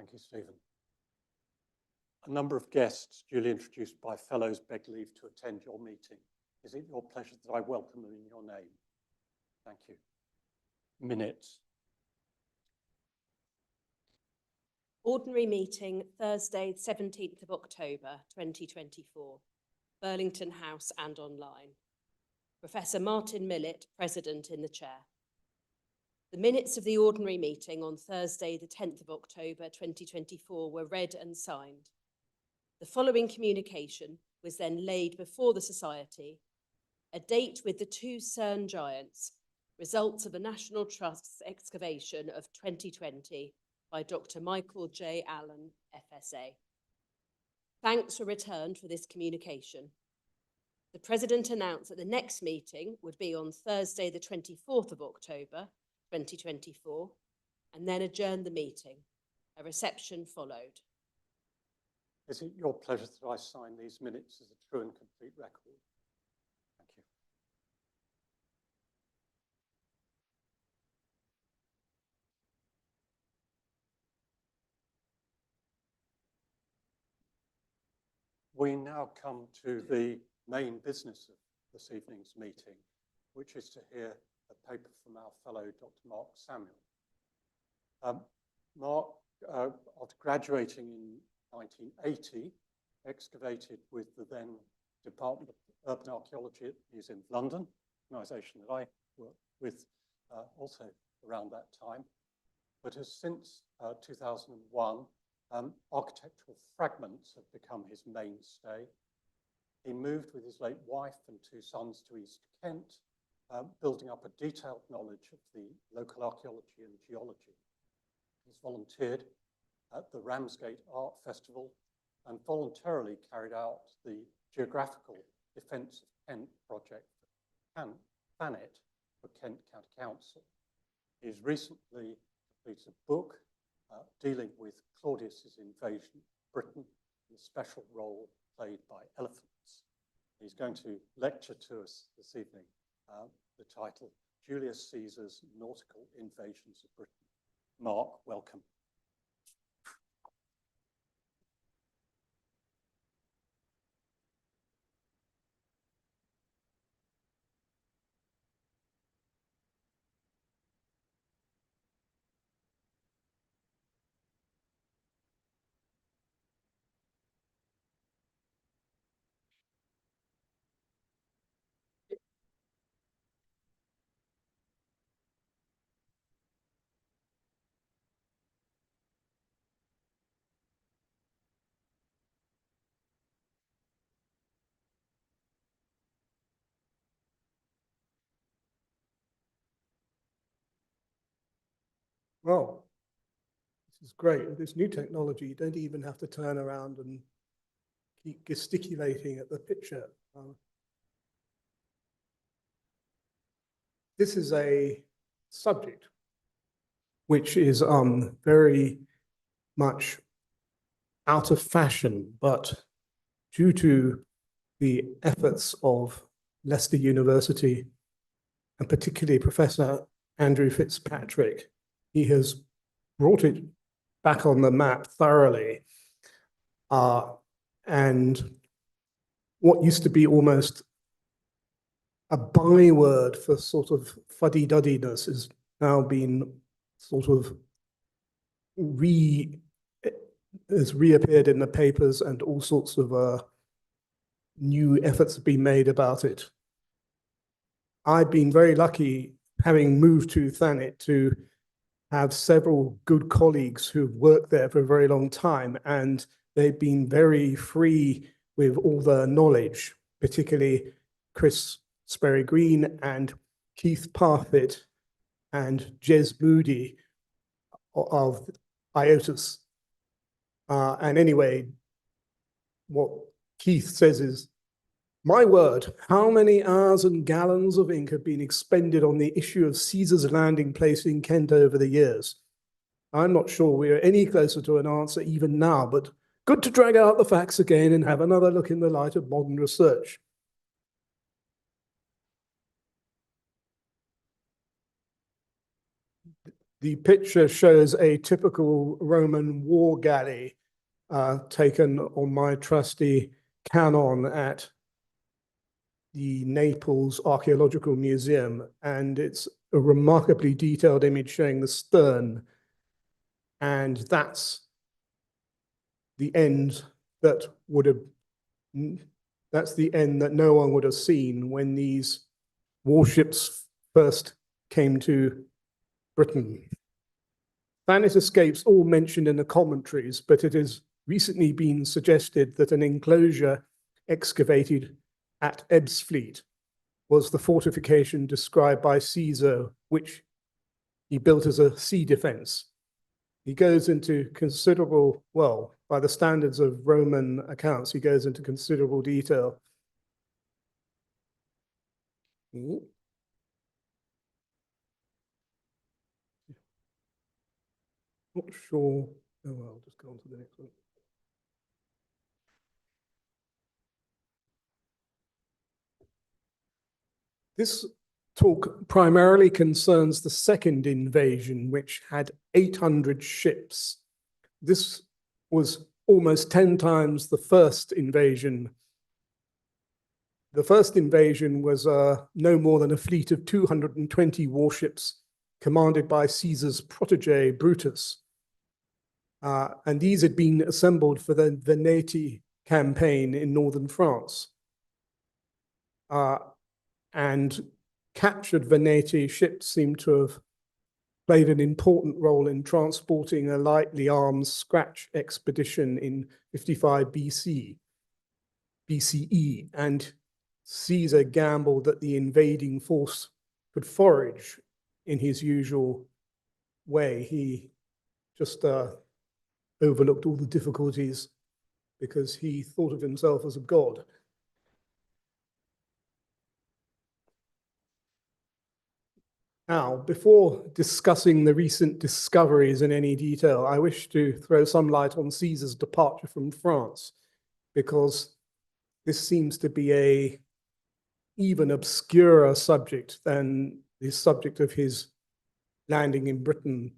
Thank you, Stephen. A number of guests duly introduced by fellows beg leave to attend your meeting. Is it your pleasure that I welcome them in your name? Thank you. Minutes. Ordinary meeting, Thursday, 17th of October, 2024, Burlington House and online. Professor Martin Millett, President, in the chair. The minutes of the ordinary meeting on Thursday, the 10th of October, 2024, were read and signed. The following communication was then laid before the Society: a date with the two CERN giants, results of the National Trust's excavation of 2020 by Dr. Michael J. Allen, FSA. Thanks were returned for this communication. The President announced that the next meeting would be on Thursday, the 24th of October, 2024, and then adjourned the meeting. A reception followed. Is it your pleasure that I sign these minutes as a true and complete record? Thank you. We now come to the main business of this evening's meeting, which is to hear a paper from our fellow Dr. Mark Samuel. Mark, after graduating in 1980, excavated with the then Department of Urban Archaeology at the Museum of London, an organisation that I worked with also around that time, but has since 2001, architectural fragments have become his mainstay. He moved with his late wife and two sons to East Kent, building up a detailed knowledge of the local archaeology and geology. He's volunteered at the Ramsgate Art Festival and voluntarily carried out the Geographical Defence of Kent project for Thanet for Kent County Council. He's recently completed a book dealing with Claudius's invasion of Britain and the special role played by elephants. He's going to lecture to us this evening the title, Julius Caesar's Nautical Invasions of Britain. Mark, welcome. Well, this is great. With this new technology, you don't even have to turn around and keep gesticulating at the picture. This is a subject which is very much out of fashion, but due to the efforts of Leicester University, and particularly Professor Andrew Fitzpatrick, he has brought it back on the map thoroughly. And what used to be almost a byword for sort of fuddy-duddiness has now been sort of has reappeared in the papers, and all sorts of new efforts have been made about it. I've been very lucky, having moved to Thanet, to have several good colleagues who've worked there for a very long time, and they've been very free with all the knowledge, particularly Chris Sperry Green and Keith Parfitt and Jez Moody of IOTUS. And anyway, what Keith says is, my word, how many hours and gallons of ink have been expended on the issue of Caesar's landing place in Kent over the years? I'm not sure we're any closer to an answer even now, but good to drag out the facts again and have another look in the light of modern research. the picture shows a typical Roman war galley taken on my trusty Canon at the Naples Archaeological Museum, and it's a remarkably detailed image showing the stern, and that's the end that no one would have seen when these warships first came to Britain. Thanet escapes all mentioned in the commentaries, but it has recently been suggested that an enclosure excavated at Ebbsfleet was the fortification described by Caesar, which he built as a sea defense. He goes into considerable, well, by the standards of Roman accounts, he goes into considerable detail. Not sure. Oh, well, I'll just go on to the next one. This talk primarily concerns the second invasion, which had 800 ships. This was almost 10 times the first invasion. The first invasion was no more than a fleet of 220 warships commanded by Caesar's protege, Brutus. And these had been assembled for the Veneti campaign in northern France. And captured Veneti ships seem to have played an important role in transporting a lightly armed scratch expedition in 55 BCE. And Caesar gambled that the invading force could forage in his usual way. He just overlooked all the difficulties because he thought of himself as a god. Now, before discussing the recent discoveries in any detail, I wish to throw some light on Caesar's departure from France, because this seems to be an even obscurer subject than the subject of his landing in Britain.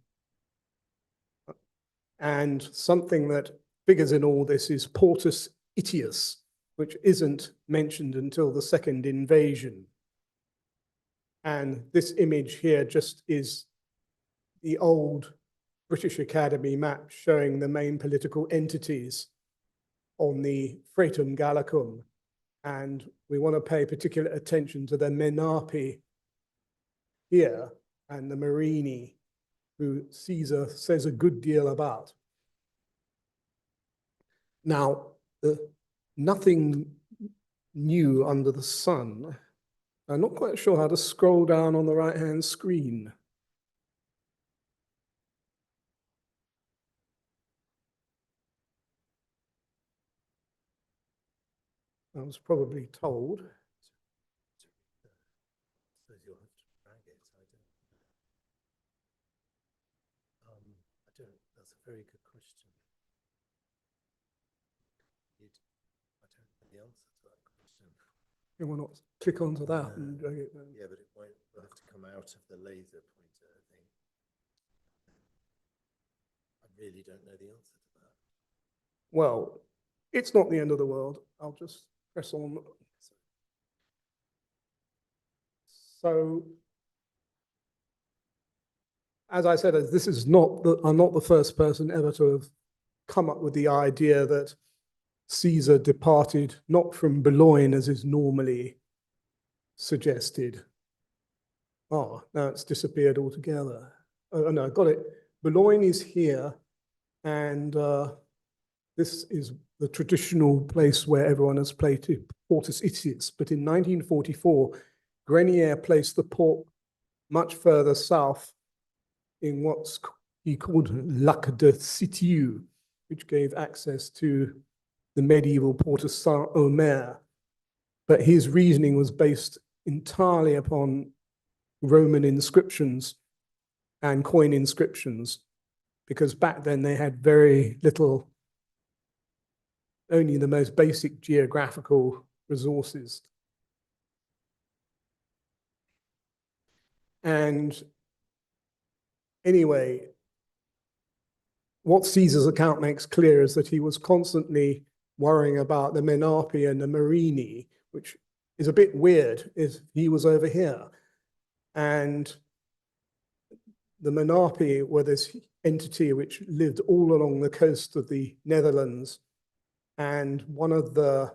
And something that figures in all this is Portus Itius, which isn't mentioned until the second invasion. And this image here just is the old British Academy map showing the main political entities on the Fratum Gallicum. And we want to pay particular attention to the Menapi here and the Marini, who Caesar says a good deal about. Now, nothing new under the sun. I'm not quite sure how to scroll down on the right-hand screen. I was probably told. That's a very good question. I don't know the answer to that question. You will not click onto that and drag it down. Yeah, but it won't. We'll have to come out of the laser pointer, I think. I really don't know the answer to that. Well, it's not the end of the world. I'll just press on. So, as I said, this is not I'm not the first person ever to have come up with the idea that Caesar departed not from Boulogne as is normally suggested. Oh, now it's disappeared altogether. Oh, no, I got it. Boulogne is here, and this is the traditional place where everyone has played to, Portus Itius. But in 1944, Grenier placed the port much further south in what's he called Lac de Sitiu, which gave access to the medieval port of Saint-Omer. But his reasoning was based entirely upon Roman inscriptions and coin inscriptions, because back then they had very little, only the most basic geographical resources. And Anyway, what Caesar's account makes clear is that he was constantly worrying about the Menarpi and the Marini, which is a bit weird if he was over here. And the Menarpi were this entity which lived all along the coast of the Netherlands. And one of the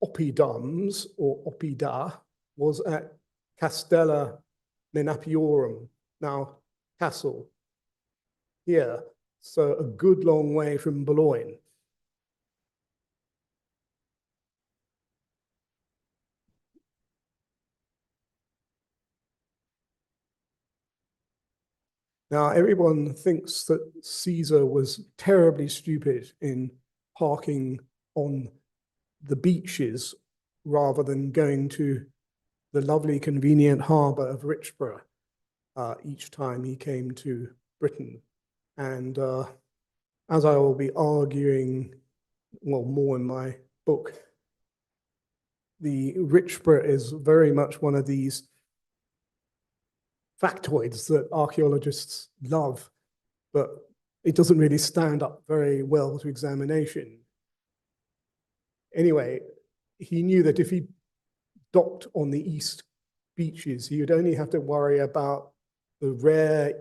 oppidums, or oppida, was at Castella Menapiorum, now Castle, here. So a good long way from Boulogne. Now, everyone thinks that Caesar was terribly stupid in parking on the beaches rather than going to the lovely, convenient harbour of Richborough each time he came to Britain. And as I will be arguing, well, more in my book, the Richborough is very much one of these factoids that archaeologists love, but it doesn't really stand up very well to examination. Anyway, he knew that if he docked on the east beaches, he would only have to worry about the rare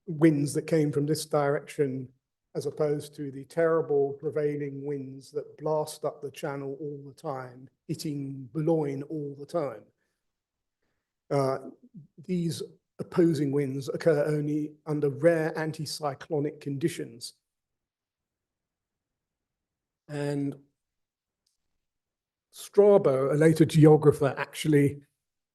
winds that came from this direction, as opposed to the terrible prevailing winds that blast up the channel all the time, hitting Boulogne all the time. These opposing winds occur only under rare anticyclonic conditions. And Strabo, a later geographer, actually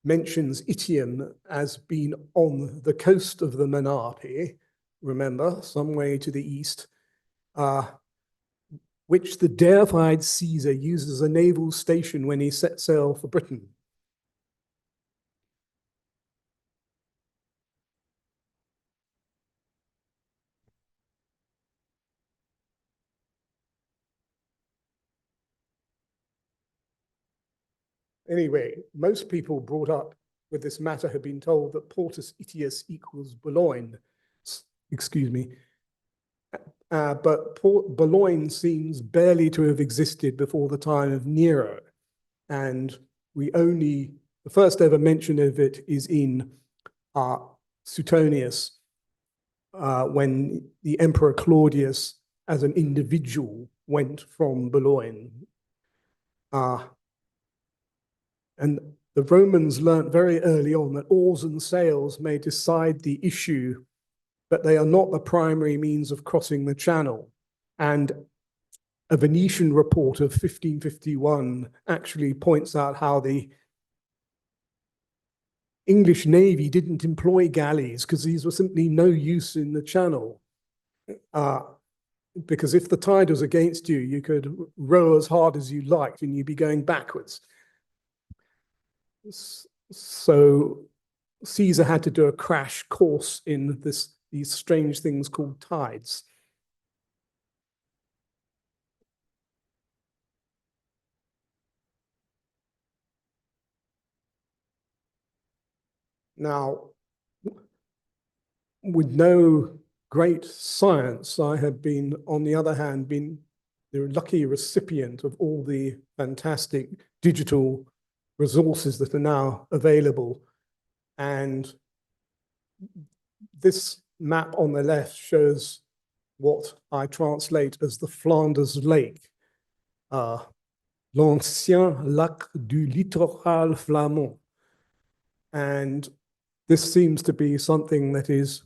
mentions Itium as being on the coast of the Menarpi, remember, some way to the east, which the deified Caesar used as a naval station when he set sail for Britain. Anyway, most people brought up with this matter have been told that Portus Itius equals Boulogne, excuse me. But Boulogne seems barely to have existed before the time of Nero. And the first ever mention of it is in Suetonius, when the Emperor Claudius, as an individual, went from Boulogne. And the Romans learnt very early on that oars and sails may decide the issue, but they are not the primary means of crossing the channel. And a Venetian report of 1551 actually points out how the English Navy didn't employ galleys because these were simply no use in the channel. Because if the tide was against you, you could row as hard as you liked and you'd be going backwards. So Caesar had to do a crash course in these strange things called tides. Now, with no great science, I have been, on the other hand, been the lucky recipient of all the fantastic digital resources that are now available. And this map on the left shows what I translate as the Flanders Lake, l'ancien lac du littoral flamand. And this seems to be something that is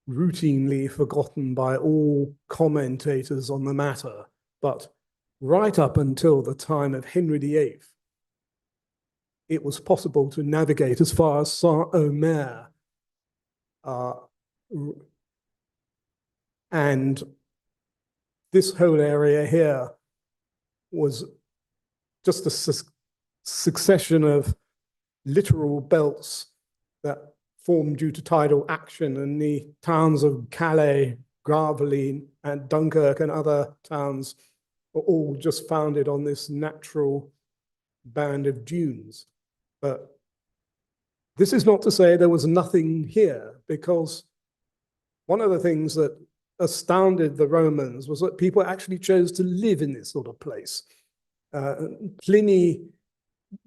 routinely forgotten by all commentators on the matter. But right up until the time of Henry VIII, it was possible to navigate as far as Saint-Omer. And this whole area here was just a succession of littoral belts that formed due to tidal action, and the towns of Calais, Gravelines, and Dunkirk and other towns were all just founded on this natural band of dunes. But This is not to say there was nothing here, because one of the things that astounded the Romans was that people actually chose to live in this sort of place. Pliny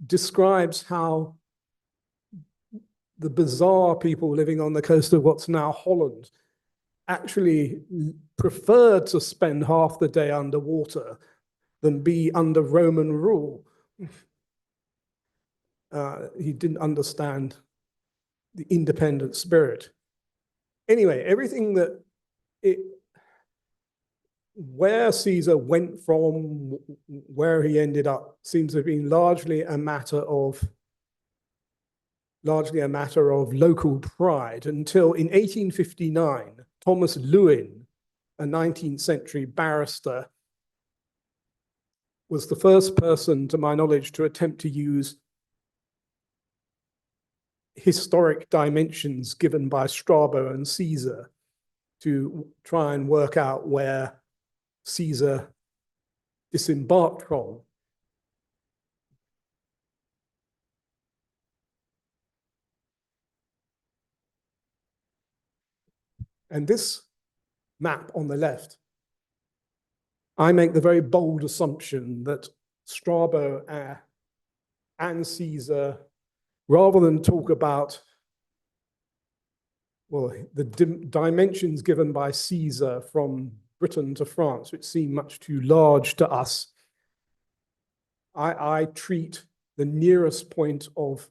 describes how the bizarre people living on the coast of what's now Holland actually preferred to spend half the day underwater than be under Roman rule. He didn't understand the independent spirit. Anyway, everything that where Caesar went from, where he ended up, seems to have been largely a matter of local pride, until in 1859, Thomas Lewin, a 19th century barrister, was the first person, to my knowledge, to attempt to use historic dimensions given by Strabo and Caesar to try and work out where Caesar disembarked from. And this map on the left, I make the very bold assumption that Strabo and Caesar, rather than talk about, well, the dimensions given by Caesar from Britain to France, which seem much too large to us, I treat the nearest point of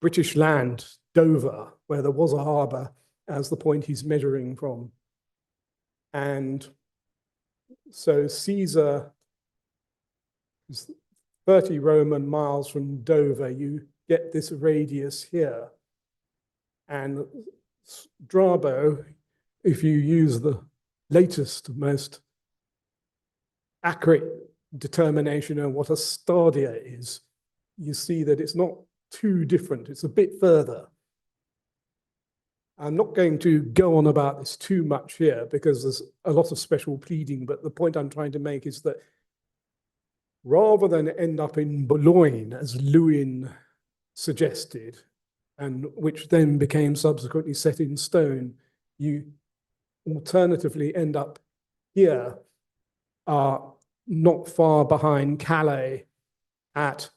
British land, Dover, where there was a harbour, as the point he's measuring from. And so Caesar is 30 Roman miles from Dover. You get this radius here. And Strabo, if you use the latest, most accurate determination of what a stadia is, you see that it's not too different. It's a bit further. I'm not going to go on about this too much here because there's a lot of special pleading, but the point I'm trying to make is that rather than end up in Boulogne, as Lewin suggested, and which then became subsequently set in stone, you alternatively end up here, not far behind Calais at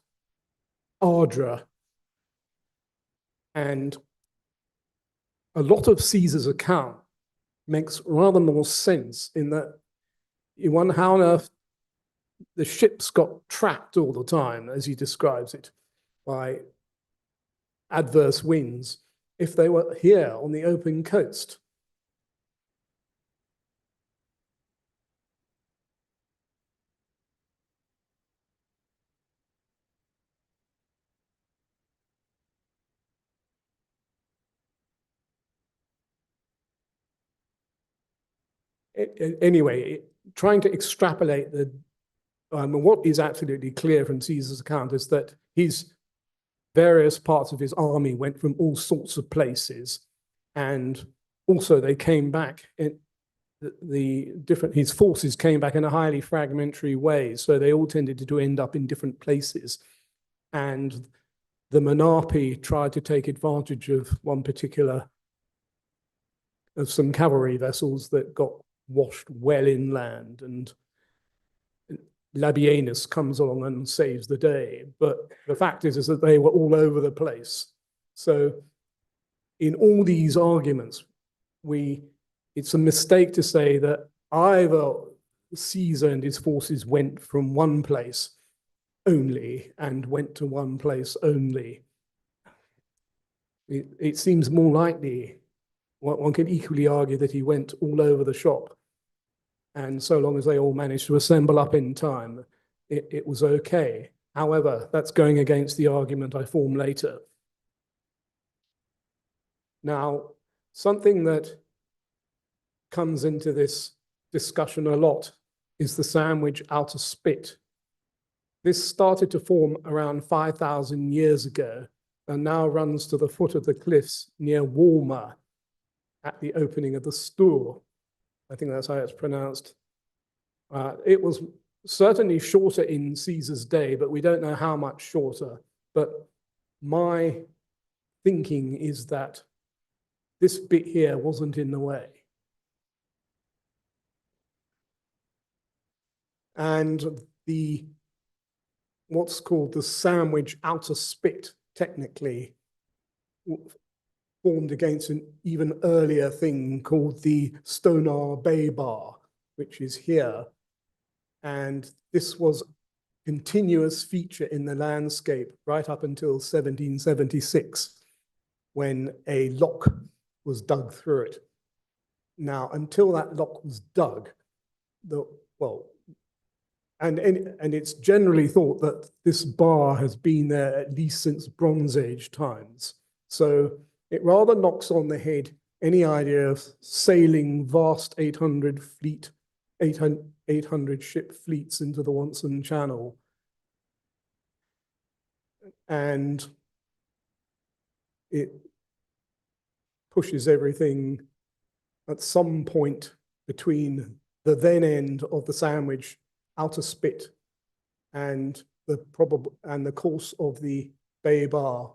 Ardres. And a lot of Caesar's account makes rather more sense in that you wonder how on earth the ships got trapped all the time, as he describes it, by adverse winds, if they were here on the open coast. Anyway, trying to extrapolate what is absolutely clear from Caesar's account is that his various parts of his army went from all sorts of places, and also they came back in his forces came back in a highly fragmentary way, so they all tended to end up in different places. And the Menarpi tried to take advantage of some cavalry vessels that got washed well inland, and Labienus comes along and saves the day. But the fact is that they were all over the place. So in all these arguments, it's a mistake to say that either Caesar and his forces went from one place only and went to one place only. It seems more likely, one could equally argue that he went all over the shop, and so long as they all managed to assemble up in time, it was okay. However, that's going against the argument I form later. Now, something that comes into this discussion a lot is the Sandwich outer spit. This started to form around 5,000 years ago and now runs to the foot of the cliffs near Walmer at the opening of the Stour. I think that's how it's pronounced. It was certainly shorter in Caesar's day, but we don't know how much shorter. But my thinking is that this bit here wasn't in the way. And what's called the sandwich outer spit, technically, formed against an even earlier thing called the Stonar Bay Bar, which is here. And this was a continuous feature in the landscape right up until 1776, when a lock was dug through it. Now, until that lock was dug, and it's generally thought that this bar has been there at least since Bronze Age times. So it rather knocks on the head any idea of sailing vast 800 ship fleets into the Wanson Channel. And it pushes everything at some point between the then end of the sandwich outer spit and the course of the Bay Bar.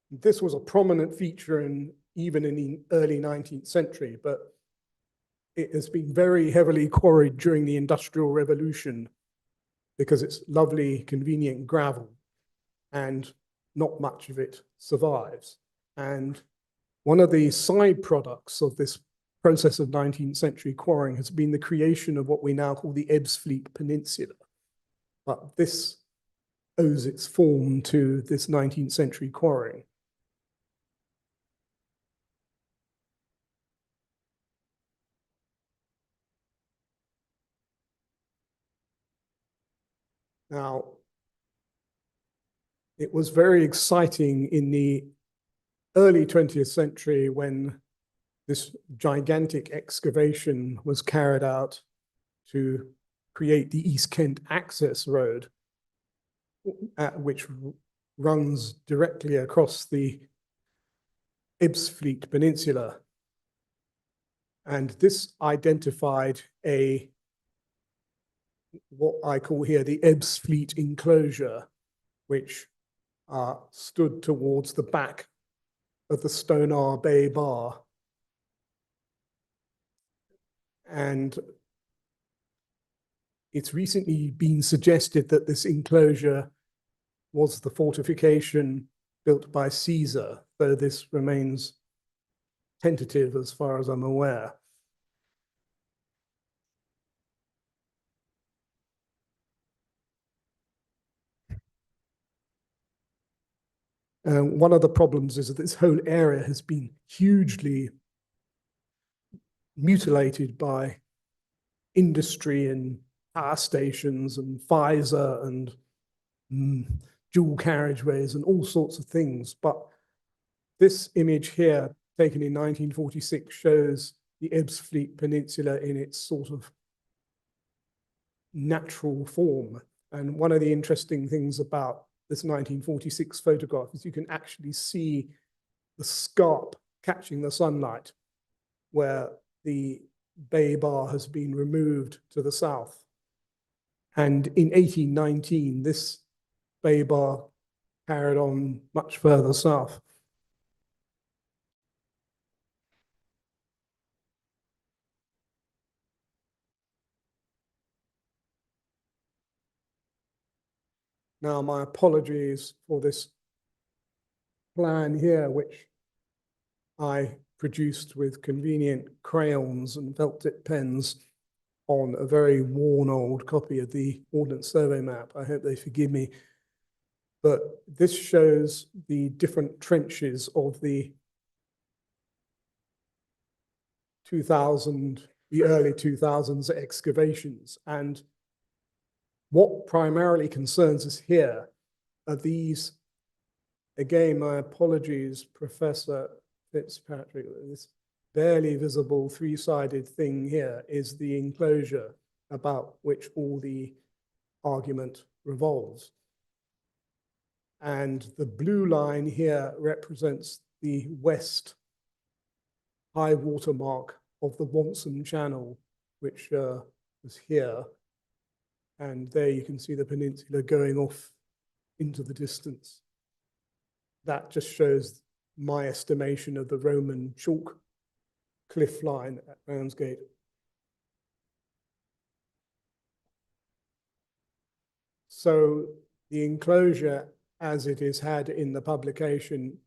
This was a prominent feature even in the early 19th century, but it has been very heavily quarried during the Industrial Revolution because it's lovely, convenient gravel, and not much of it survives. And one of the side products of this process of 19th century quarrying has been the creation of what we now call the Ebbsfleet Peninsula. But this owes its form to this 19th century quarrying. Now, it was very exciting in the early 20th century when this gigantic excavation was carried out to create the East Kent Access Road, which runs directly across the Ebbsfleet Peninsula. And this identified what I call here the Ebbsfleet enclosure, which stood towards the back of the Stonar Bay Bar. And it's recently been suggested that this enclosure was the fortification built by Caesar, though this remains tentative as far as I'm aware. One of the problems is that this whole area has been hugely mutilated by industry and power stations and Pfizer and dual carriageways and all sorts of things. But this image here, taken in 1946, shows the Ebbsfleet Peninsula in its sort of natural form. And one of the interesting things about this 1946 photograph is you can actually see the scarp catching the sunlight where the Bay Bar has been removed to the south. And in 1819, this Bay Bar carried on much further south. Now, my apologies for this plan here, which I produced with convenient crayons and felt tip pens on a very worn old copy of the Ordnance Survey map. I hope they forgive me. But this shows the different trenches of the early 2000s excavations. And what primarily concerns us here are these, again, my apologies, Professor Fitzpatrick, this barely visible three-sided thing here is the enclosure about which all the argument revolves. And the blue line here represents the west high water mark of the Wanson Channel, which was here. And there you can see the peninsula going off into the distance. That just shows my estimation of the Roman chalk cliff line at Ramsgate. So the enclosure, as it is had in the publication,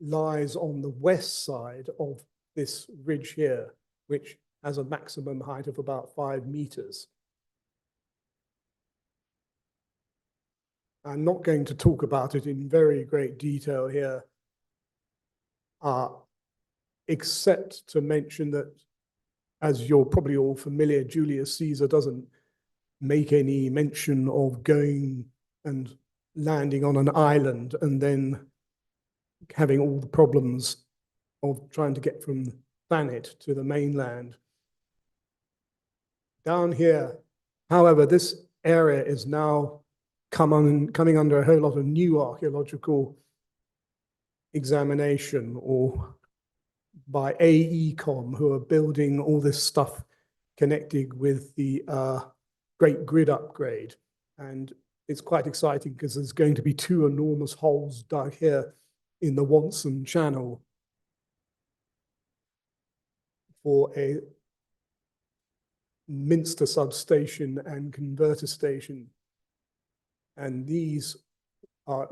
lies on the west side of this ridge here, which has a maximum height of about 5 meters. I'm not going to talk about it in very great detail here, except to mention that, as you're probably all familiar, Julius Caesar doesn't make any mention of going and landing on an island and then having all the problems of trying to get from Thanet to the mainland. Down here, however, this area is now coming under a whole lot of new archaeological examination, or by AECOM, who are building all this stuff connected with the Great Grid upgrade. And it's quite exciting because there's going to be 2 enormous holes dug here in the Wonson Channel for a Minster substation and converter station. And these are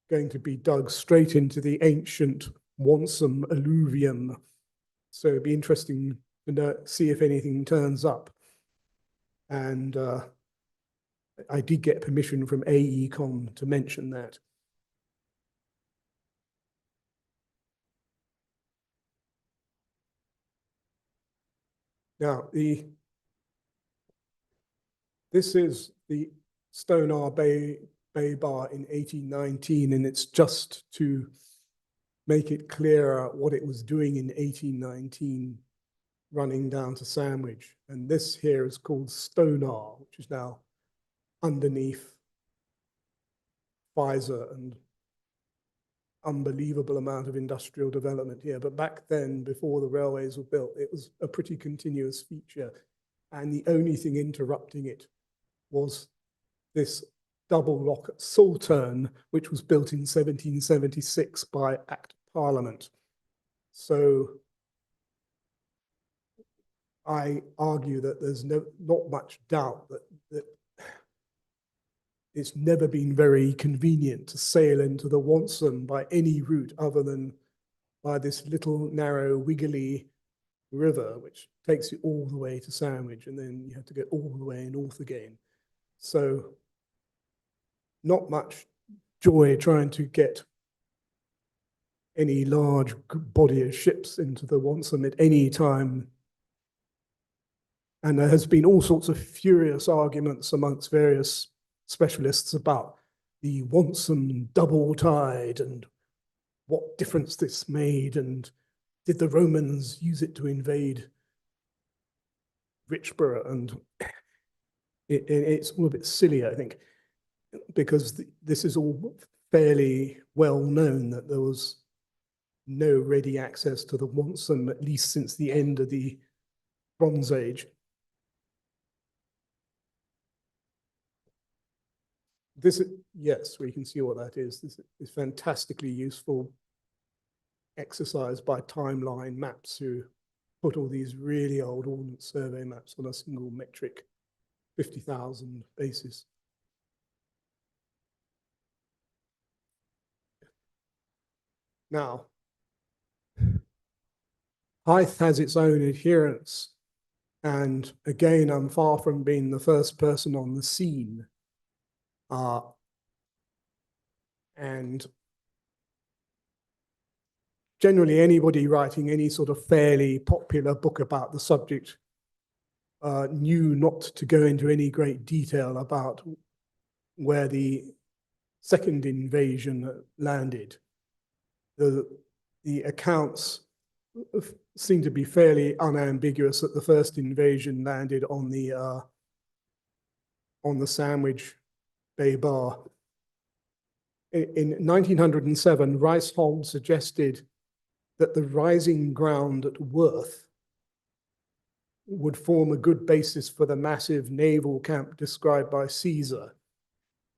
going to be dug straight into the ancient Wonson alluvium. So it'd be interesting to see if anything turns up. And I did get permission from AECOM to mention that. Now, this is the Stonar Bay Bar in 1819, and it's just to make it clearer what it was doing in 1819, running down to Sandwich. And this here is called Stonar, which is now underneath Pfizer, and unbelievable amount of industrial development here. But back then, before the railways were built, it was a pretty continuous feature. And the only thing interrupting it was this double lock at Saltern, which was built in 1776 by Act of Parliament. So I argue that there's not much doubt that it's never been very convenient to sail into the Wonson by any route other than by this little narrow wiggly river, which takes you all the way to Sandwich, and then you have to go all the way north again. So not much joy trying to get any large body of ships into the Wonson at any time. And there has been all sorts of furious arguments amongst various specialists about the Wonson double tide and what difference this made, and did the Romans use it to invade Richborough? And it's all a bit silly, I think, because this is all fairly well known that there was no ready access to the Wonson, at least since the end of the Bronze Age. Yes, we can see what that is. This is fantastically useful exercise by timeline maps, who put all these really old Ordnance Survey maps on a single metric 50,000 basis. Now, Hythe has its own adherents, and again, I'm far from being the first person on the scene. And generally, anybody writing any sort of fairly popular book about the subject knew not to go into any great detail about where the second invasion landed. The accounts seem to be fairly unambiguous that the first invasion landed on the Sandwich Bay Bar. In 1907, Rice-Holm suggested that the rising ground at Worth would form a good basis for the massive naval camp described by Caesar.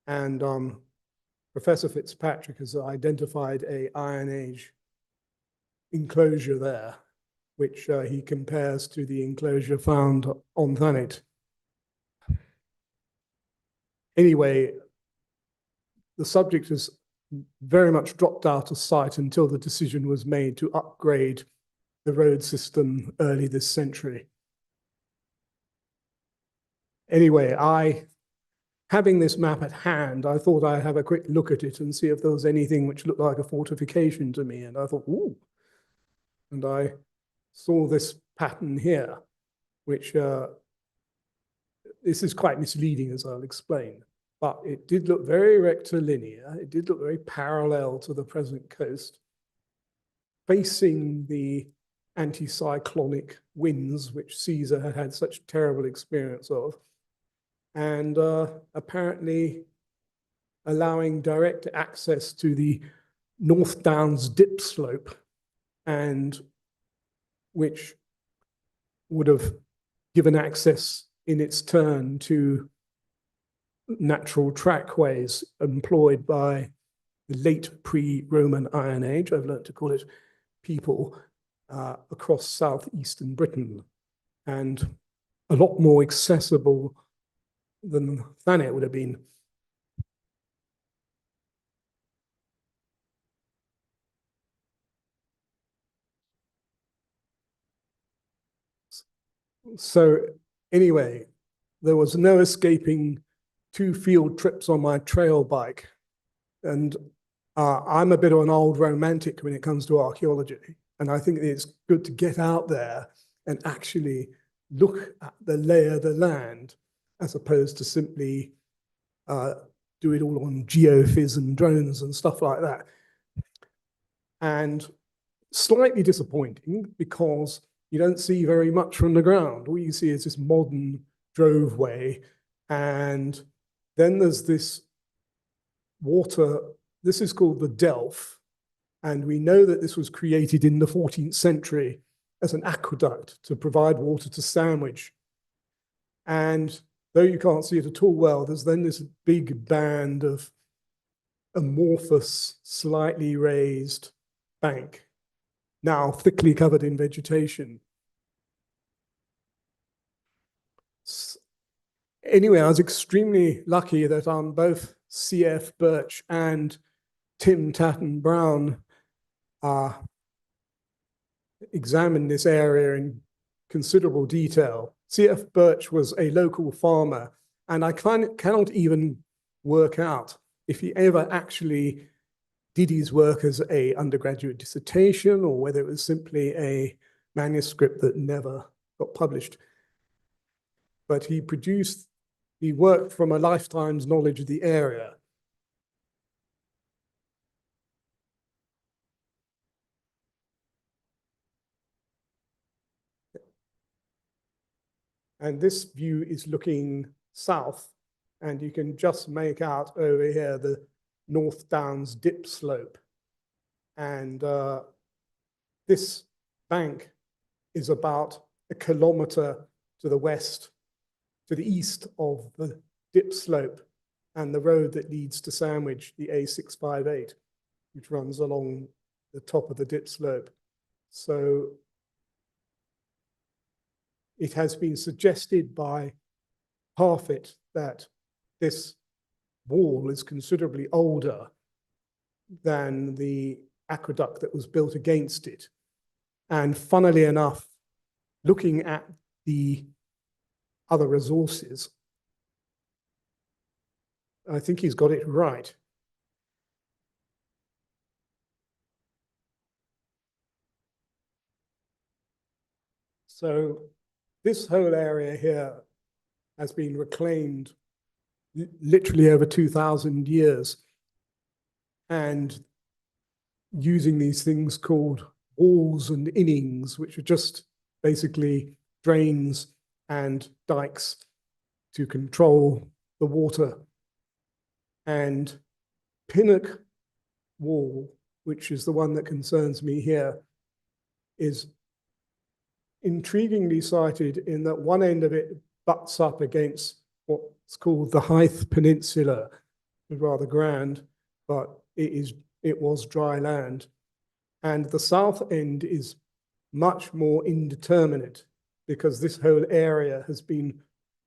And Professor Fitzpatrick has identified a Iron Age enclosure there, which he compares to the enclosure found on Thanet. Anyway, the subject has very much dropped out of sight until the decision was made to upgrade the road system early this century. Anyway, having this map at hand, I thought I'd have a quick look at it and see if there was anything which looked like a fortification to me. And I thought, ooh. And I saw this pattern here, which this is quite misleading, as I'll explain. But it did look very rectilinear. It did look very parallel to the present coast, facing the anticyclonic winds, which Caesar had had such terrible experience of, and apparently allowing direct access to the North Downs dip slope, and which would have given access in its turn to natural trackways employed by the late pre-Roman Iron Age, I've learned to call it, people across southeastern Britain, and a lot more accessible than Thanet would have been. So anyway, there was no escaping 2 field trips on my trail bike. And I'm a bit of an old romantic when it comes to archaeology. And I think it's good to get out there and actually look at the lay of the land, as opposed to simply do it all on geophys and drones and stuff like that. And slightly disappointing because you don't see very much from the ground. All you see is this modern droveway. And then there's this water, this is called the Delph. And we know that this was created in the 14th century as an aqueduct to provide water to Sandwich. And though you can't see it at all well, there's then this big band of amorphous, slightly raised bank, now thickly covered in vegetation. Anyway, I was extremely lucky that both C.F. Birch and Tim Tatton Brown examined this area in considerable detail. C.F. Birch was a local farmer, and I cannot even work out if he ever actually did his work as an undergraduate dissertation or whether it was simply a manuscript that never got published. But he worked from a lifetime's knowledge of the area. And this view is looking south, and you can just make out over here the North Downs dip slope. And this bank is about 1 kilometer to the west, to the east of the dip slope and the road that leads to Sandwich, the A658, which runs along the top of the dip slope. So it has been suggested by Parfit that this wall is considerably older than the aqueduct that was built against it. And funnily enough, looking at the other resources, I think he's got it right. So this whole area here has been reclaimed literally over 2,000 years, and using these things called walls and innings, which are just basically drains and dikes to control the water. And Pinnock Wall, which is the one that concerns me here, is intriguingly sited in that one end of it butts up against what's called the Hythe Peninsula, rather grand, but it was dry land. And the south end is much more indeterminate because this whole area has been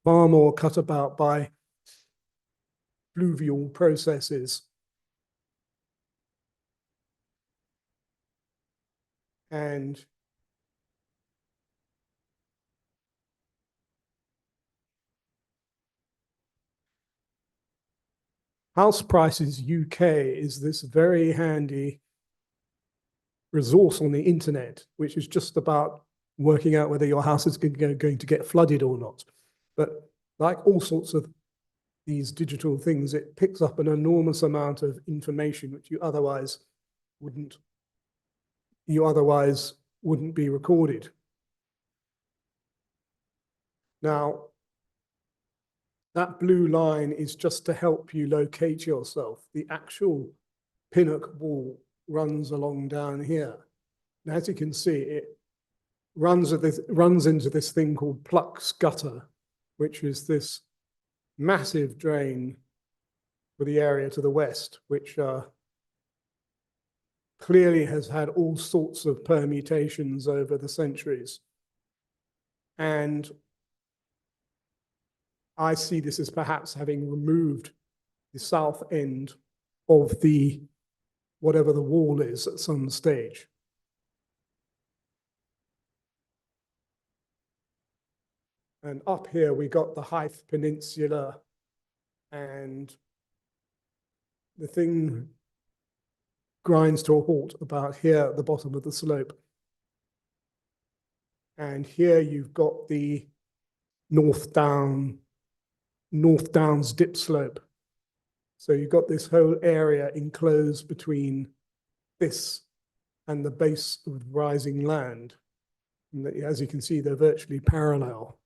far more cut about by fluvial processes. And House Prices UK is this very handy resource on the internet, which is just about working out whether your house is going to get flooded or not. But like all sorts of these digital things, it picks up an enormous amount of information which you otherwise wouldn't be recorded. Now, that blue line is just to help you locate yourself. The actual Pinnock wall runs along down here. And as you can see, it runs into this thing called Pluck's Gutter, which is this massive drain for the area to the west, which clearly has had all sorts of permutations over the centuries. And I see this as perhaps having removed the south end of the whatever the wall is at some stage. And up here we got the Hythe Peninsula, and the thing grinds to a halt about here at the bottom of the slope. And here you've got the North Downs dip slope. So you've got this whole area enclosed between this and the base of rising land. And as you can see, they're virtually parallel.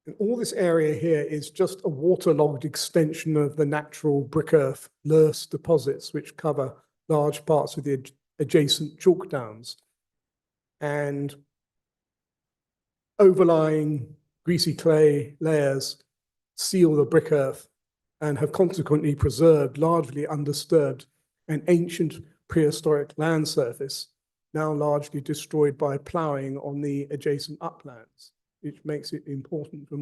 And all this area here is just a waterlogged extension of the natural brick earth loess deposits, which cover large parts of the adjacent chalk downs. And overlying greasy clay layers seal the brick earth and have consequently preserved largely undisturbed an ancient prehistoric land surface, now largely destroyed by ploughing on the adjacent uplands, which makes it important for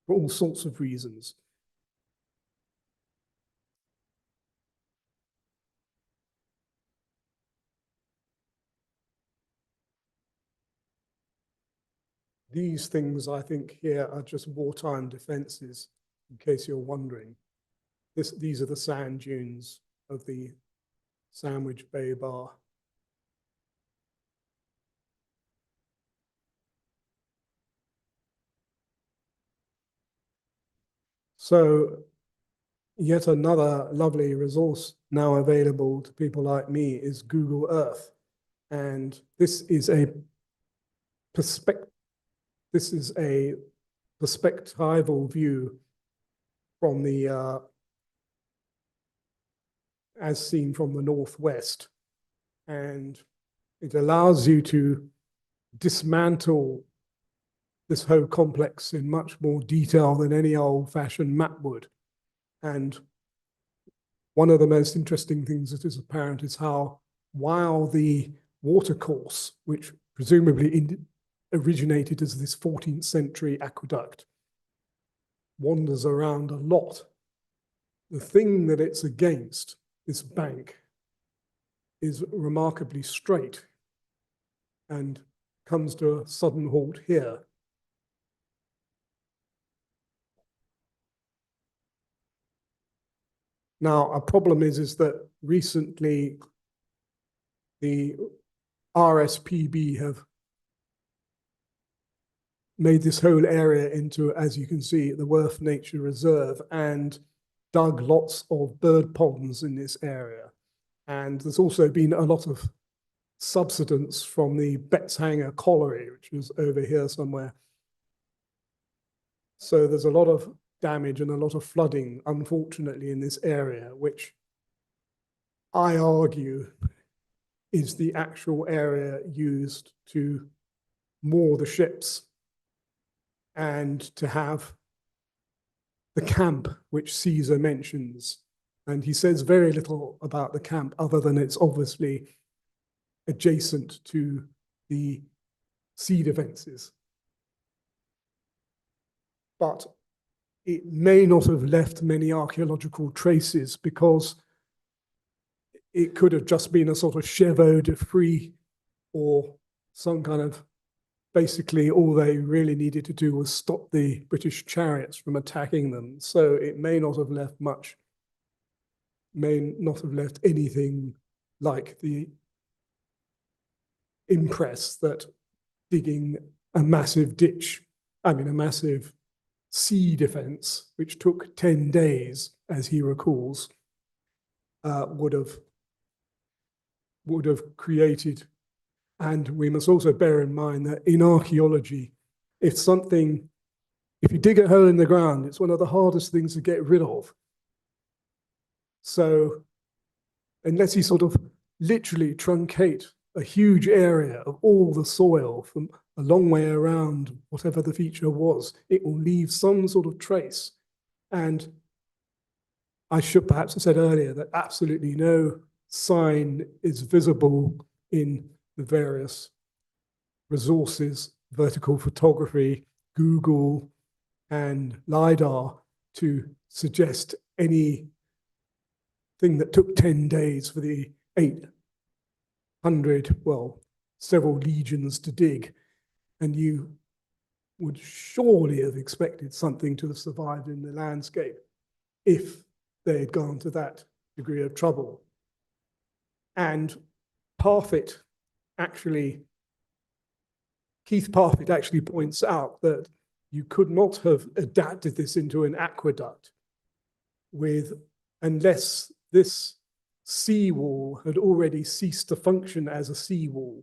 all sorts of reasons. These things, I think, here are just wartime defenses, in case you're wondering. These are the sand dunes of the Sandwich Bay Bar. So yet another lovely resource now available to people like me is Google Earth. And this is a perspectival view from the as seen from the northwest, and it allows you to dismantle this whole complex in much more detail than any old-fashioned map would. And one of the most interesting things that is apparent is how, while the watercourse, which presumably originated as this 14th century aqueduct, wanders around a lot, the thing that it's against, this bank, is remarkably straight and comes to a sudden halt here. Now, a problem is that recently the RSPB have made this whole area into, as you can see, the Worth Nature Reserve, and dug lots of bird ponds in this area. And there's also been a lot of subsidence from the Betshanger Colliery, which is over here somewhere. So there's a lot of damage and a lot of flooding, unfortunately, in this area, which I argue is the actual area used to moor the ships and to have the camp, which Caesar mentions. And he says very little about the camp other than it's obviously adjacent to the sea defenses. But it may not have left many archaeological traces because it could have just been a sort of chevaux de frise or some kind of, basically all they really needed to do was stop the British chariots from attacking them. So it may not have left much, may not have left anything like the impress that digging a massive ditch, a massive sea defense, which took 10 days, as he recalls, would have created. And we must also bear in mind that in archaeology, if you dig a hole in the ground, it's one of the hardest things to get rid of. So unless you sort of literally truncate a huge area of all the soil from a long way around whatever the feature was, it will leave some sort of trace. And I should perhaps have said earlier that absolutely no sign is visible in the various resources, vertical photography, Google, and LIDAR to suggest anything that took 10 days for the 800, well, several legions to dig. And you would surely have expected something to have survived in the landscape if they had gone to that degree of trouble. And Keith Parfitt actually points out that you could not have adapted this into an aqueduct unless this seawall had already ceased to function as a seawall,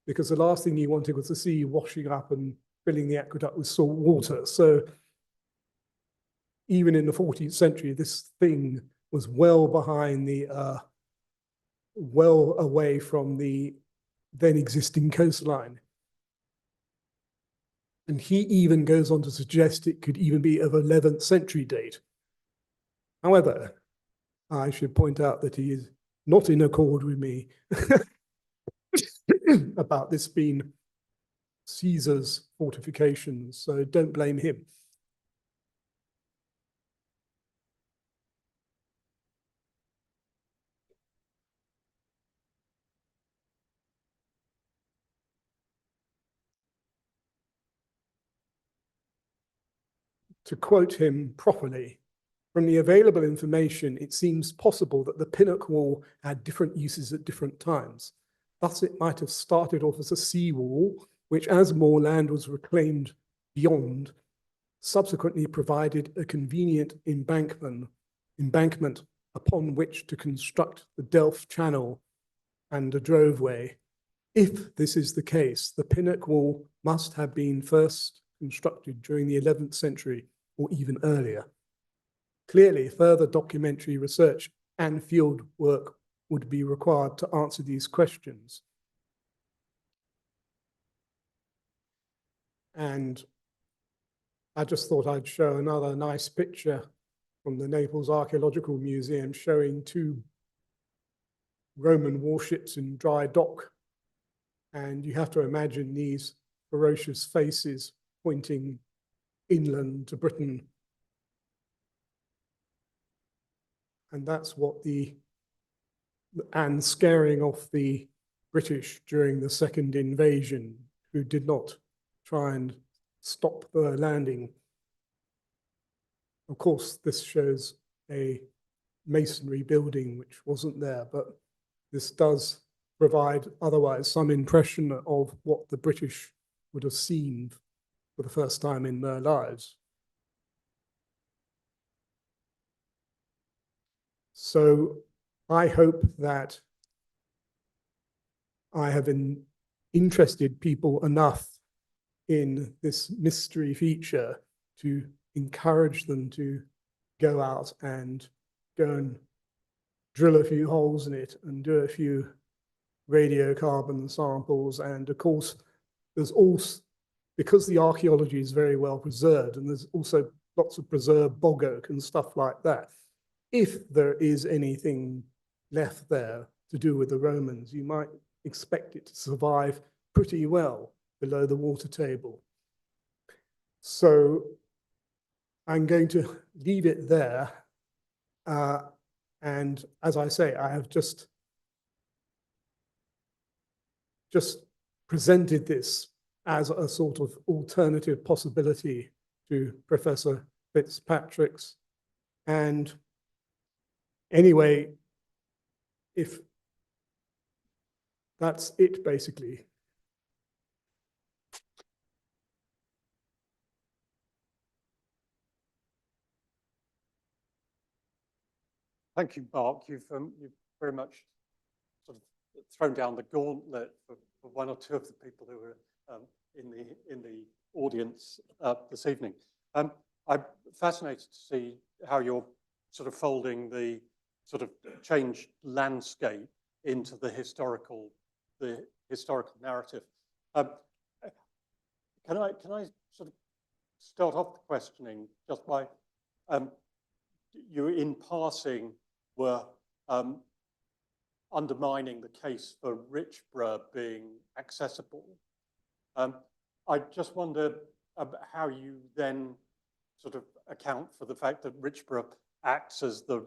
because the last thing you wanted was the sea washing up and filling the aqueduct with salt water. So even in the 14th century, this thing was well behind well away from the then existing coastline. And he even goes on to suggest it could even be of 11th century date. However, I should point out that he is not in accord with me about this being Caesar's fortifications, so don't blame him. To quote him properly, from the available information, it seems possible that the Pinnock Wall had different uses at different times. Thus, it might have started off as a seawall, which, as more land was reclaimed beyond, subsequently provided a convenient embankment upon which to construct the Delft Channel and a droveway. If this is the case, the Pinnock Wall must have been first constructed during the 11th century or even earlier. Clearly, further documentary research and field work would be required to answer these questions. And I just thought I'd show another nice picture from the Naples Archaeological Museum showing 2 Roman warships in dry dock. And you have to imagine these ferocious faces pointing inland to Britain. And that's what and scaring off the British during the second invasion, who did not try and stop the landing. Of course, this shows a masonry building which wasn't there, but this does provide otherwise some impression of what the British would have seen for the first time in their lives. So I hope that I have interested people enough in this mystery feature to encourage them to go out and drill a few holes in it and do a few radiocarbon samples. And of course, there's also, because the archaeology is very well preserved, and there's also lots of preserved bog oak and stuff like that. If there is anything left there to do with the Romans, you might expect it to survive pretty well below the water table. So I'm going to leave it there. And as I say, I have just presented this as a sort of alternative possibility to Professor Fitzpatrick's. And anyway, if that's it, basically. Thank you, Mark. You've very much sort of thrown down the gauntlet for one or two of the people who were in the audience this evening. I'm fascinated to see how you're sort of folding the sort of changed landscape into the historical narrative. Can I sort of start off the questioning just by you in passing were undermining the case for Richborough being accessible. I just wonder how you then sort of account for the fact that Richborough acts as the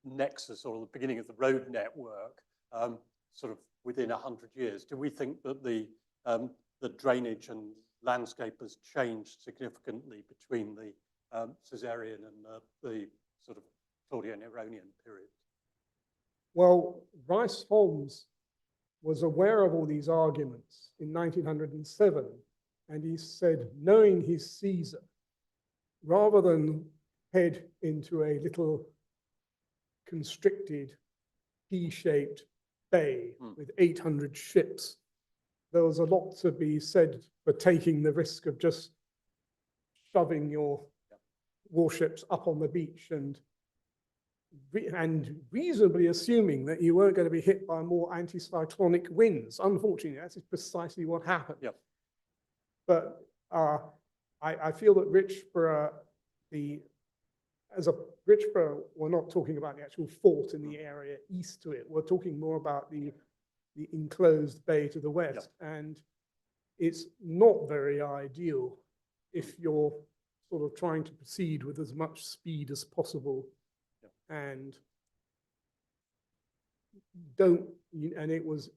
nexus or the beginning of the road network sort of within 100 years. Do we think that the drainage and landscape has changed significantly between the Caesarean and the sort of Claudian-Neronian period? Well, Rice-Holmes was aware of all these arguments in 1907, and he said, knowing he's Caesar, rather than head into a little constricted T-shaped bay with 800 ships, there was a lot to be said for taking the risk of just shoving your warships up on the beach and reasonably assuming that you weren't going to be hit by more anticyclonic winds. Unfortunately, that's precisely what happened. Yep. But I feel that Richborough, Richborough, we're not talking about the actual fort in the area east to it. We're talking more about the enclosed bay to the west. Yep. And it's not very ideal if you're sort of trying to proceed with as much speed as possible. Yep. And it was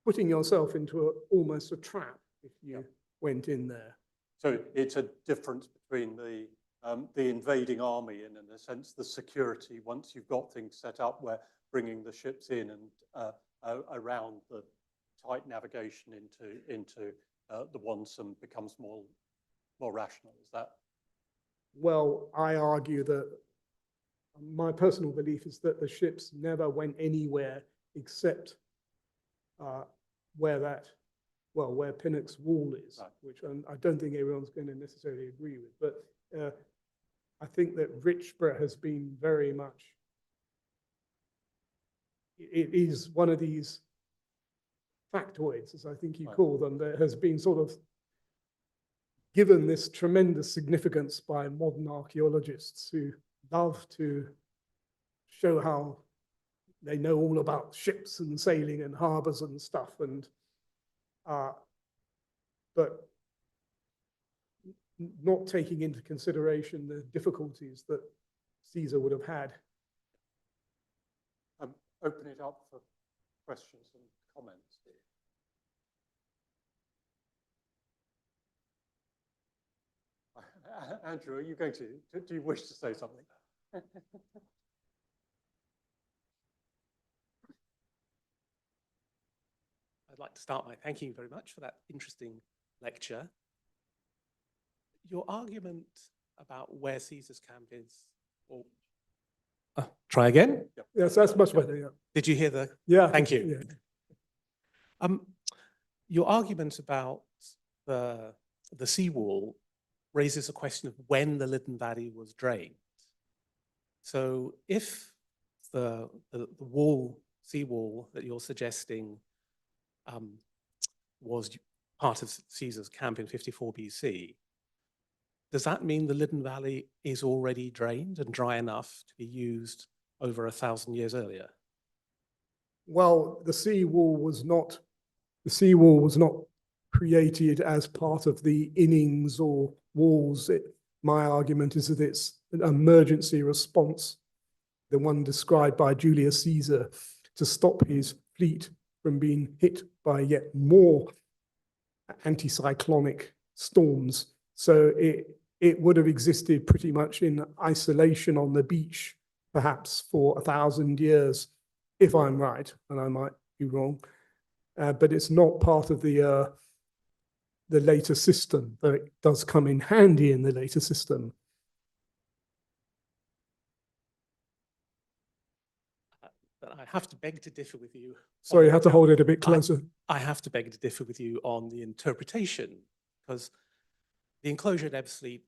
putting yourself into almost a trap if you went in there. So it's a difference between the invading army and, in a sense, the security once you've got things set up where bringing the ships in and around the tight navigation into the Wonsum becomes more rational. Is that? Well, I argue that my personal belief is that the ships never went anywhere except where Pinnock's Wall is, right. Which I don't think everyone's going to necessarily agree with. But I think that Richborough has been very much, it is one of these factoids, as I think you call them, that has been sort of given this tremendous significance by modern archaeologists who love to show how they know all about ships and sailing and harbours and stuff, and but not taking into consideration the difficulties that Caesar would have had. Open it up for questions and comments. Andrew, are you going to, do you wish to say something? I'd like to start by thanking you very much for that interesting lecture. Your argument about where Caesar's camp is, or try again? Yep. Yes, that's much better. Yeah. Did you hear the? Yeah. Thank you. Yeah. Your argument about the seawall raises a question of when the Lyddon Valley was drained. So if the seawall that you're suggesting was part of Caesar's camp in 54 BC, does that mean the Liddon Valley is already drained and dry enough to be used over 1,000 years earlier? Well, the seawall was not created as part of the innings or walls. My argument is that it's an emergency response, the one described by Julius Caesar, to stop his fleet from being hit by yet more anticyclonic storms. So it would have existed pretty much in isolation on the beach, perhaps for 1,000 years, if I'm right, and I might be wrong. But it's not part of the later system, though it does come in handy in the later system. But I have to beg to differ with you. Sorry, you have to hold it a bit closer. I have to beg to differ with you on the interpretation, because the enclosure at Ebbsfleet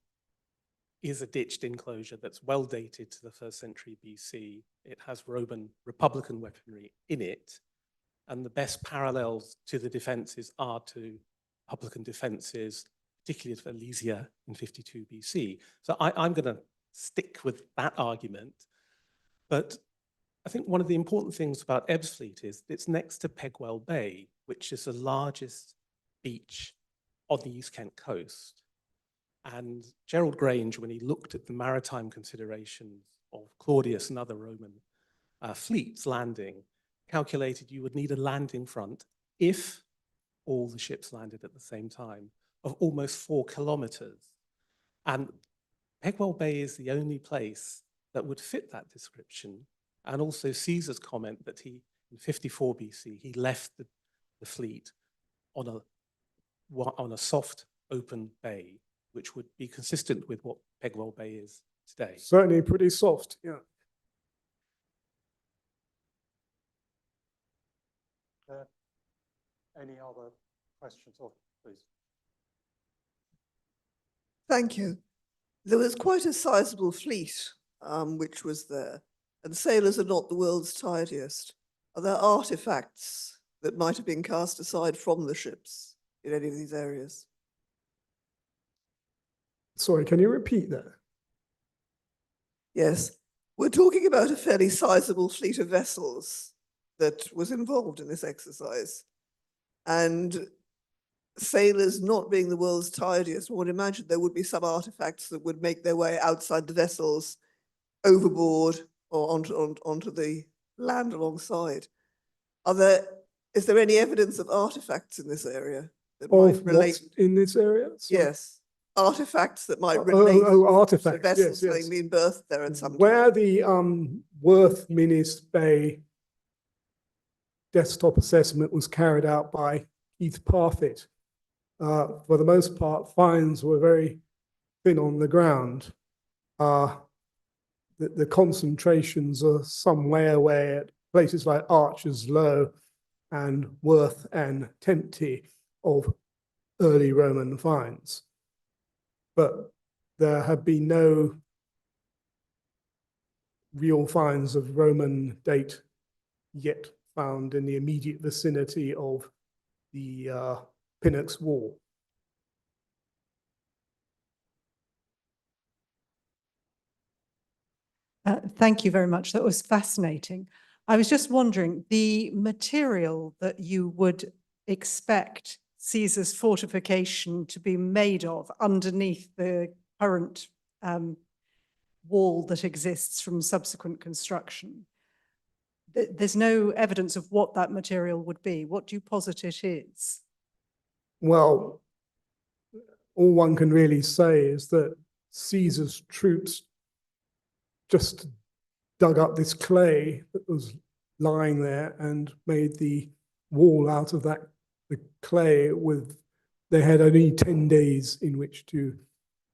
is a ditched enclosure that's well dated to the 1st century BC. It has Roman Republican weaponry in it, and the best parallels to the defences are to Republican defences, particularly of Alesia in 52 BC. So I'm going to stick with that argument. But I think one of the important things about Ebbsfleet is it's next to Pegwell Bay, which is the largest beach on the East Kent coast. And Gerald Grange, when he looked at the maritime considerations of Claudius and other Roman fleets landing, calculated you would need a landing front, if all the ships landed at the same time, of almost 4 kilometers. And Pegwell Bay is the only place that would fit that description. And also Caesar's comment that in 54 BC, he left the fleet on a soft, open bay, which would be consistent with what Pegwell Bay is today. Certainly pretty soft, yeah. Any other questions? Or please. Thank you. There was quite a sizable fleet which was there, and sailors are not the world's tidiest. Are there artifacts that might have been cast aside from the ships in any of these areas? Sorry, can you repeat that? Yes. We're talking about a fairly sizable fleet of vessels that was involved in this exercise. And sailors not being the world's tidiest, one would imagine there would be some artifacts that would make their way outside the vessels, overboard, or onto the land alongside. Is there any evidence of artifacts in this area that might relate? In this area? Sorry. Yes, artifacts that might relate artifacts, to vessels yes, having been berthed there at some time. Where the Worth Minnis Bay desktop assessment was carried out by Keith Parfitt, for the most part, finds were very thin on the ground. The concentrations are some way away at places like Archer's Low and Worth and Tempty of early Roman finds. But there have been no real finds of Roman date yet found in the immediate vicinity of the Pinnock's Wall. Thank you very much. That was fascinating. I was just wondering, the material that you would expect Caesar's fortification to be made of underneath the current wall that exists from subsequent construction, there's no evidence of what that material would be. What do you posit it is? Well, all one can really say is that Caesar's troops just dug up this clay that was lying there and made the wall out of the clay. They had only 10 days in which to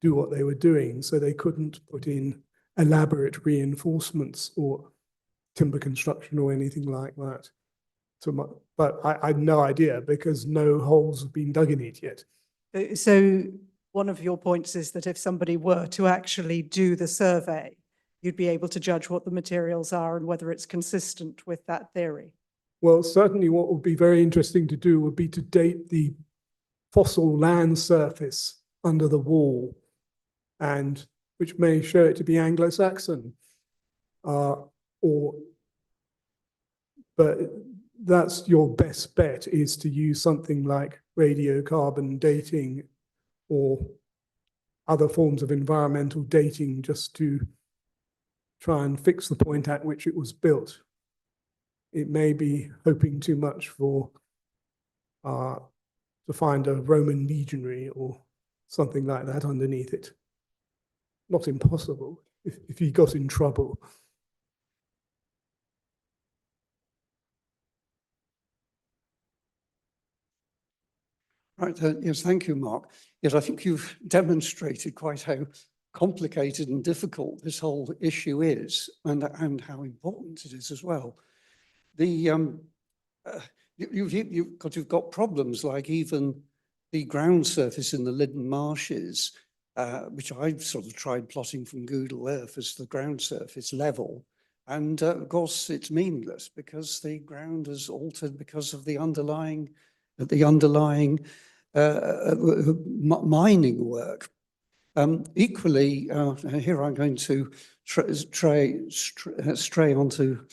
do what they were doing, so they couldn't put in elaborate reinforcements or timber construction or anything like that. But I had no idea because no holes have been dug in it yet. So one of your points is that if somebody were to actually do the survey, you'd be able to judge what the materials are and whether it's consistent with that theory. Well, certainly what would be very interesting to do would be to date the fossil land surface under the wall, and which may show it to be Anglo-Saxon, but that's your best bet, is to use something like radiocarbon dating or other forms of environmental dating just to try and fix the point at which it was built. It may be hoping too much for to find a Roman legionary or something like that underneath it. Not impossible if he got in trouble. Right, yes, thank you, Mark. Yes, I think you've demonstrated quite how complicated and difficult this whole issue is, and how important it is as well. You've got problems like even the ground surface in the Liddon Marshes, which I've sort of tried plotting from Google Earth as the ground surface level. And of course, it's meaningless because the ground is altered because of the underlying mining work. Equally, here I'm going to stray onto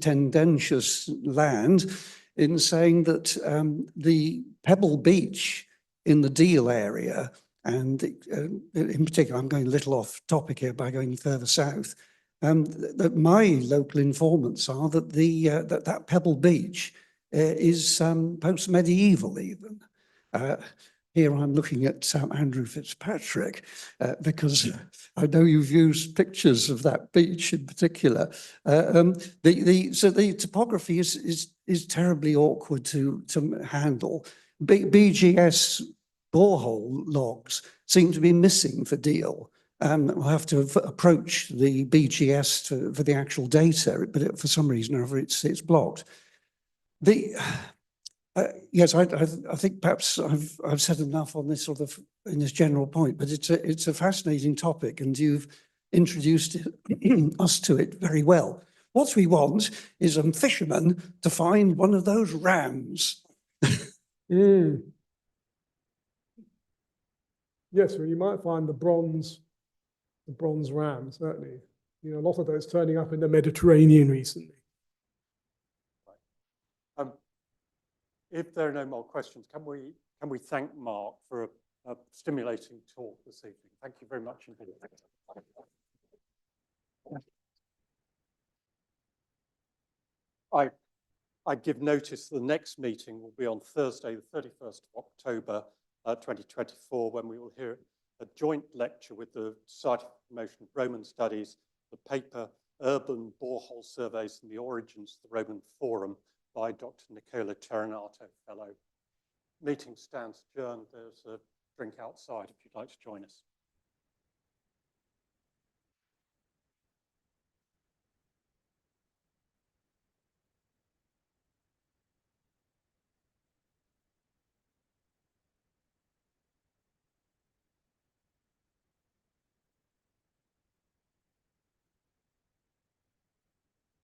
tendentious land in saying that the Pebble Beach in the Deal area, and in particular, I'm going a little off topic here by going further south, that my local informants are that that Pebble Beach is post-medieval even. Here I'm looking at Andrew Fitzpatrick because I know you've used pictures of that beach in particular. So the topography is terribly awkward to handle. BGS borehole logs seem to be missing for Deal. We'll have to approach the BGS for the actual data, but for some reason or other it's blocked. Yes, I think perhaps I've said enough on this sort of in this general point, but it's a fascinating topic, and you've introduced us to it very well. What we want is a fisherman to find one of those rams. Yes, well, you might find the bronze ram, certainly. You know, a lot of those turning up in the Mediterranean recently. If there are no more questions, can we thank Mark for a stimulating talk this evening? Thank you very much indeed. I give notice the next meeting will be on Thursday, the 31st of October, 2024, when we will hear a joint lecture with the Society for Promotion of Roman Studies, the paper Urban Borehole Surveys and the Origins of the Roman Forum by Dr. Nicola Terranato, Fellow. Meeting stands adjourned. There's a drink outside if you'd like to join us.